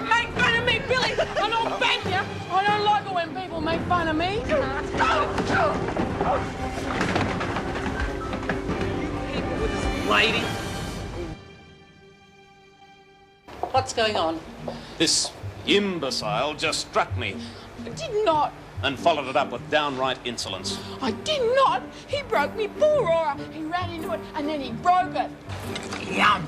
Make fun of me, Billy, and I'll bang you. I don't like it when people make fun of me. People with this lady. What's going on? This imbecile just struck me I did not. and followed it up with downright insolence. I did not. He broke me poor aura. He ran into it and then he broke it. Yum.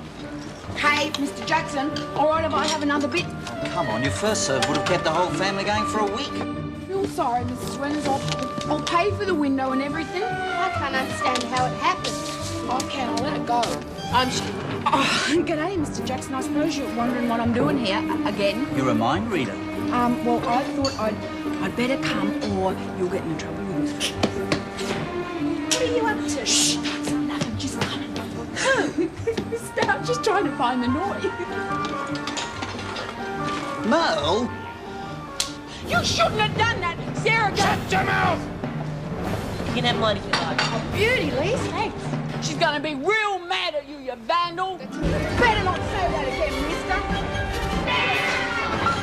Hey, Mr. Jackson, all right if I have another bit? Come on, your first serve would have kept the whole family going for a week. Feel sorry, Mrs. Winters. I'll pay for the window and everything. I can't understand how it happened. I can. I'll let it go. Oh, g'day, Mr. Jackson. I suppose you're wondering what I'm doing here again. You're a mind reader. Well, I thought I'd better come or you'll get into trouble with me. What are you up to? Shh, nothing, just coming. Stop, just trying to find the noise. Merle? You shouldn't have done that, Sarah. Shut your mouth! You can have mine if you like. Oh, beauty, Liz. Thanks. She's gonna be real mad at you, you vandal. Better not say that again, mister.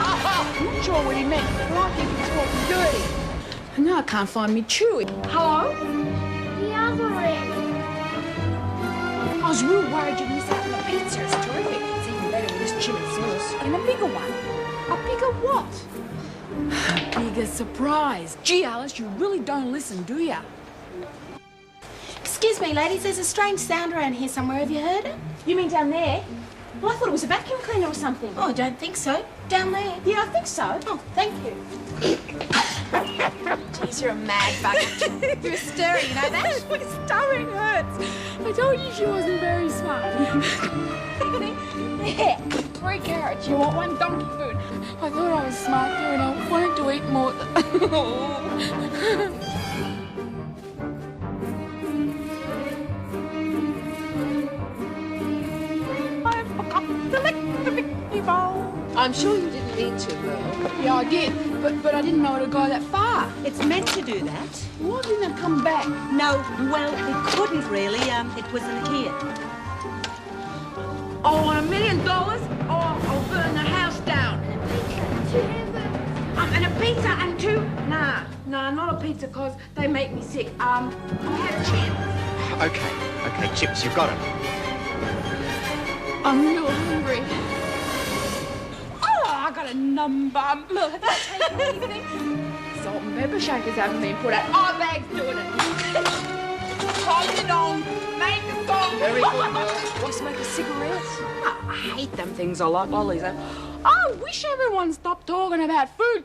I'm not sure what he meant, but I think he's talking dirty. And now I can't find me chewy. Hello? The other end. I was real worried you'd miss out on the pizza. It's terrific. It's even better with this chili sauce. And a bigger one. A bigger what? Bigger surprise. Gee, Alice, you really don't listen, do ya? Excuse me, ladies, there's a strange sound around here somewhere. Have you heard it? You mean down there? Well, I thought it was a vacuum cleaner or something. Oh, I don't think so. Down there. Yeah, I think so. Oh, thank you. Jeez, you're a mad bugger. You're a stirrer, you know that? My stomach hurts. I told you she wasn't very smart. Yeah, 3 carrots. You want one donkey food? I thought I was smart too, and I wanted to eat more. I forgot to lick the Mickey bowl. I'm sure you didn't mean to, Merle. Yeah, I did, but I didn't know it would go that far. It's meant to do that. Why didn't it come back? No, well, it couldn't really. It wasn't here. Oh, on $1 million? Oh, I'll burn the house down. And a pizza and 2? Nah, not a pizza, cause they make me sick. I have chips. Okay, chips, you've got them. I'm real hungry. Oh, I got a number. Look, have you taken anything? Salt and pepper shakers haven't been put out. Oh, bag's doing it. Hold it on. Make the song. Very good, Merle. You smoke a cigarette? I hate them things. I like lollies. I wish everyone stopped talking about food.